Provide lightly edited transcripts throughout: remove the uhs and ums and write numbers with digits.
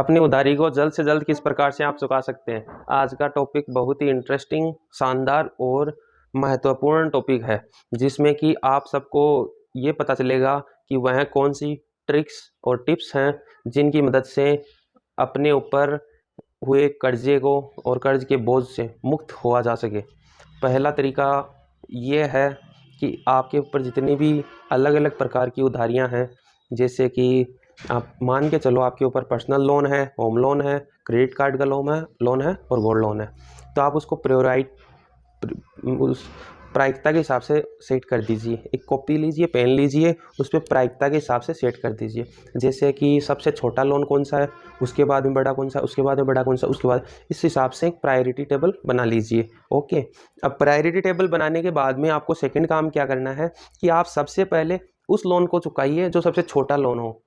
अपनी उधारी को जल्द से जल्द किस प्रकार से आप चुका सकते हैं। आज का टॉपिक बहुत ही इंटरेस्टिंग, शानदार और महत्वपूर्ण टॉपिक है, जिसमें कि आप सबको ये पता चलेगा कि वह कौन सी ट्रिक्स और टिप्स हैं जिनकी मदद से अपने ऊपर हुए कर्जे को और कर्ज के बोझ से मुक्त हुआ जा सके। पहला तरीका ये है कि आपके ऊपर जितनी भी अलग अलग प्रकार की उधारियां हैं, जैसे कि आप मान के चलो आपके ऊपर पर्सनल लोन है, होम लोन है, क्रेडिट कार्ड का लोन है और गोल्ड लोन है, तो आप उसको उस प्रायिकता के हिसाब से सेट कर दीजिए। एक कॉपी लीजिए, पेन लीजिए, उस पर प्रायिकता के हिसाब से सेट कर दीजिए। जैसे कि सबसे छोटा लोन कौन सा है, उसके बाद में बड़ा कौन सा, उसके बाद में बड़ा कौन सा, उसके बाद इस हिसाब से एक प्रायोरिटी टेबल बना लीजिए। ओके, अब प्रायोरिटी टेबल बनाने के बाद में आपको सेकंड काम क्या करना है कि आप सबसे पहले उस लोन को चुकाइए जो सबसे छोटा लोन हो,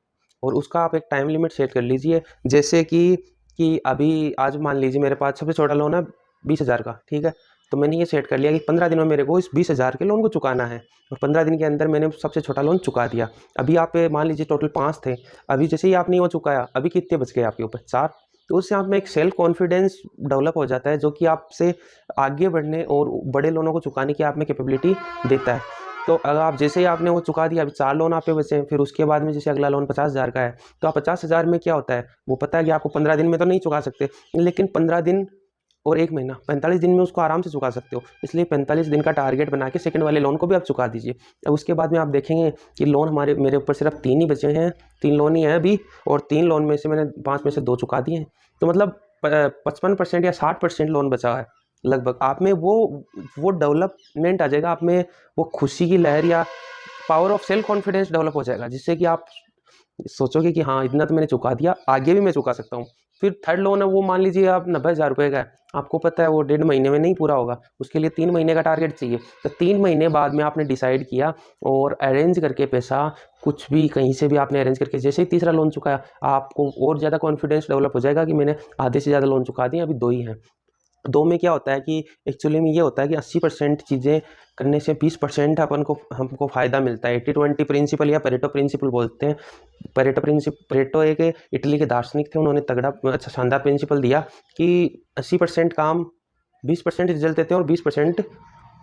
और उसका आप एक टाइम लिमिट सेट कर लीजिए। जैसे कि अभी आज मान लीजिए मेरे पास सबसे छोटा लोन है 20,000 का, ठीक है। तो मैंने ये सेट कर लिया कि 15 दिनों में मेरे को इस 20,000 के लोन को चुकाना है, और 15 दिन के अंदर मैंने सबसे छोटा लोन चुका दिया। अभी आप मान लीजिए टोटल 5 थे, अभी जैसे ही आपने वो चुकाया, अभी कितने बच गए आपके ऊपर? 4। तो उससे आप में एक सेल्फ कॉन्फिडेंस डेवलप हो जाता है, जो कि आपसे आगे बढ़ने और बड़े लोनों को चुकाने की आप में कैपेबिलिटी देता है। तो अगर आप जैसे ही आपने वो चुका दिया, अभी 4 लोन आप पे बचे हैं, फिर उसके बाद में जैसे अगला लोन 50,000 का है, तो आप 50,000 में क्या होता है, वो पता है कि आपको 15 दिन में तो नहीं चुका सकते, लेकिन 15 दिन और 1 महीना 45 दिन में उसको आराम से चुका सकते हो। इसलिए 45 दिन का टारगेट बना के सेकंड वाले लोन को भी आप चुका दीजिए। अब उसके बाद में आप देखेंगे कि लोन मेरे ऊपर सिर्फ 3 ही बचे हैं, 3 लोन ही हैं अभी, और 3 लोन में से मैंने 5 में से 2 चुका दिए हैं। तो मतलब 55% या 60% लोन बचा है लगभग। आप में वो डेवलपमेंट आ जाएगा, आप में वो खुशी की लहर या power of self confidence develop हो जाएगा, जिससे कि आप सोचोगे कि हाँ, इतना तो मैंने चुका दिया, आगे भी मैं चुका सकता हूँ। फिर थर्ड लोन है, वो मान लीजिए आप 90,000 रुपये का है, आपको पता है वो 1.5 महीने में नहीं पूरा होगा, उसके लिए 3 महीने का टारगेट चाहिए। तो 3 महीने बाद में आपने डिसाइड किया और अरेंज करके पैसा, कुछ भी कहीं से भी आपने अरेंज करके, जैसे ही तीसरा लोन चुकाया, आपको और ज़्यादा कॉन्फिडेंस डेवलप हो जाएगा कि मैंने आधे से ज़्यादा लोन चुका दिए, अभी 2 ही हैं। 2 में क्या होता है कि एक्चुअली में ये होता है कि 80% चीज़ें करने से 20% हमको फ़ायदा मिलता है। 80-20 प्रिंसिपल या परेटो प्रिंसिपल बोलते हैं। परेटो एक इटली के दार्शनिक थे, उन्होंने तगड़ा अच्छा शानदार प्रिंसिपल दिया कि 80% काम 20% रिजल्ट देते हैं और 20%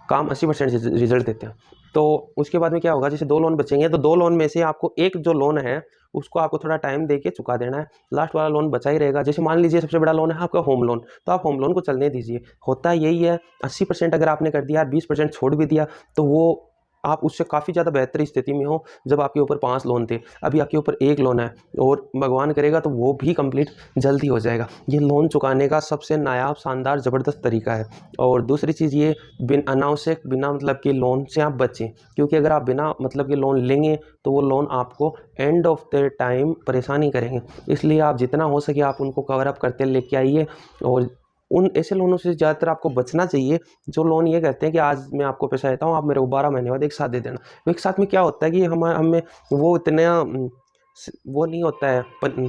काम 80% रिजल्ट देते हैं। तो उसके बाद में क्या होगा, जैसे 2 लोन बचेंगे, तो 2 लोन में से आपको एक जो लोन है उसको आपको थोड़ा टाइम दे के चुका देना है, लास्ट वाला लोन बचा ही रहेगा। जैसे मान लीजिए सबसे बड़ा लोन है आपका होम लोन, तो आप होम लोन को चलने दीजिए। होता यही है, 80% अगर आपने कर दिया, 20% छोड़ भी दिया, तो वो आप उससे काफ़ी ज़्यादा बेहतर स्थिति में हो जब आपके ऊपर 5 लोन थे। अभी आपके ऊपर 1 लोन है, और भगवान करेगा तो वो भी कंप्लीट जल्दी हो जाएगा। ये लोन चुकाने का सबसे नायाब, शानदार, ज़बरदस्त तरीका है। और दूसरी चीज़ ये, अनावश्यक बिना मतलब के लोन से आप बचें, क्योंकि अगर आप बिना मतलब के लोन लेंगे तो वो लोन आपको एंड ऑफ द टाइम परेशानी करेंगे। इसलिए आप जितना हो सके आप उनको कवर अप करते लेके आइए, और उन ऐसे लोनों से ज़्यादातर आपको बचना चाहिए जो लोन ये कहते हैं कि आज मैं आपको पैसा देता हूँ, आप मेरे को 12 महीने बाद एक साथ दे देना। तो एक साथ में क्या होता है कि हमें वो इतना वो नहीं होता है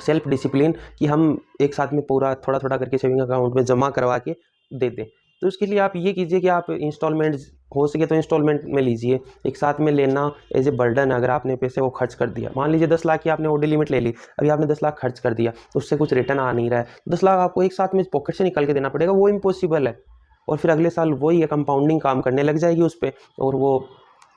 सेल्फ डिसिप्लिन कि हम एक साथ में पूरा थोड़ा थोड़ा करके सेविंग अकाउंट में जमा करवा के दे दें। तो उसके लिए आप ये कीजिए कि आप इंस्टॉलमेंट, हो सके तो इंस्टॉलमेंट में लीजिए। एक साथ में लेना एज ए बर्डन, अगर आपने पैसे वो खर्च कर दिया, मान लीजिए 10 लाख की आपने ओडी लिमिट ले ली, अभी आपने 10 लाख खर्च कर दिया, तो उससे कुछ रिटर्न आ नहीं रहा है, 10 लाख आपको एक साथ में पॉकेट से निकाल के देना पड़ेगा, वो इम्पॉसिबल है। और फिर अगले साल वही कंपाउंडिंग काम करने लग जाएगी उस पर, और वो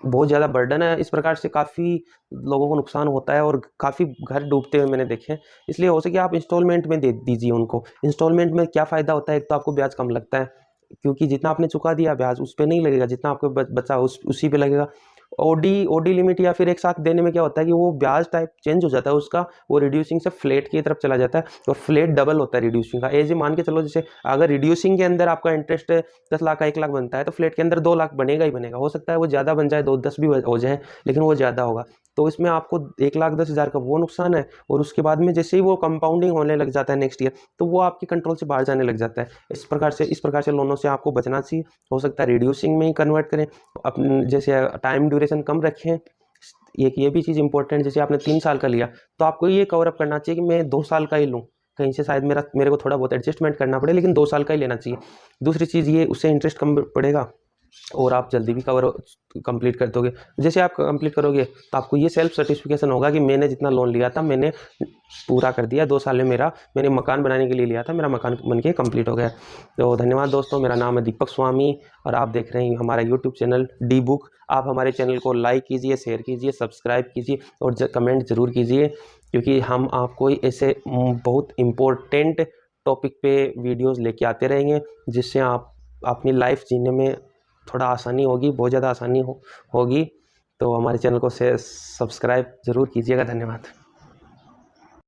बहुत ज़्यादा बर्डन है। इस प्रकार से काफ़ी लोगों को नुकसान होता है और काफ़ी घर डूबते हुए मैंने देखे हैं। इसलिए हो सके आप इंस्टॉलमेंट में दे दीजिए उनको। इंस्टॉलमेंट में क्या फ़ायदा होता है, एक तो आपको ब्याज कम लगता है, क्योंकि जितना आपने चुका दिया ब्याज उस पे नहीं लगेगा, जितना आपको बचा उसी पे लगेगा। ओडी लिमिट या फिर एक साथ देने में क्या होता है कि वो ब्याज टाइप चेंज हो जाता है उसका, वो रिड्यूसिंग से फ्लैट की तरफ चला जाता है, और फ्लैट डबल होता है रिड्यूसिंग का। एज मान के चलो, जैसे अगर रिड्यूसिंग के अंदर आपका इंटरेस्ट 10 लाख का 1 लाख बनता है, तो फ्लैट के अंदर 2 लाख बनेगा ही बनेगा। हो सकता है वो ज़्यादा बन जाए, 2-10 भी हो जाए, लेकिन वो ज़्यादा होगा। तो इसमें आपको 1,10,000 का वो नुकसान है, और उसके बाद में जैसे ही वो कंपाउंडिंग होने लग जाता है नेक्स्ट ईयर, तो वो आपकी कंट्रोल से बाहर जाने लग जाता है। इस प्रकार से लोनों से आपको बचना चाहिए। हो सकता है रिड्यूसिंग में ही कन्वर्ट करें, अपने जैसे टाइम ड्यूरेशन कम रखें। एक ये भी चीज़ इंपॉर्टेंट, जैसे आपने 3 साल का लिया, तो आपको ये कवर अप करना चाहिए कि मैं 2 साल का ही लूँ, कहीं से शायद मेरे को थोड़ा बहुत एडजस्टमेंट करना पड़े, लेकिन 2 साल का ही लेना चाहिए। दूसरी चीज़ ये, उससे इंटरेस्ट कम पड़ेगा, और आप जल्दी भी कंप्लीट कर दोगे। जैसे आप कंप्लीट करोगे तो आपको ये सेल्फ सर्टिफिकेशन होगा कि मैंने जितना लोन लिया था मैंने पूरा कर दिया। 2 साल में मैंने मकान बनाने के लिए लिया था, मेरा मकान बन के कंप्लीट हो गया। तो धन्यवाद दोस्तों, मेरा नाम है दीपक स्वामी और आप देख रहे हैं हमारा यूट्यूब चैनल डी बुक। आप हमारे चैनल को लाइक कीजिए, शेयर कीजिए, सब्सक्राइब कीजिए और कमेंट ज़रूर कीजिए, क्योंकि हम आपको ऐसे बहुत इम्पोर्टेंट टॉपिक पे वीडियोस लेके आते रहेंगे, जिससे आप अपनी लाइफ जीने में थोड़ा आसानी होगी, बहुत ज़्यादा आसानी होगी। तो हमारे चैनल को सब्सक्राइब ज़रूर कीजिएगा। धन्यवाद।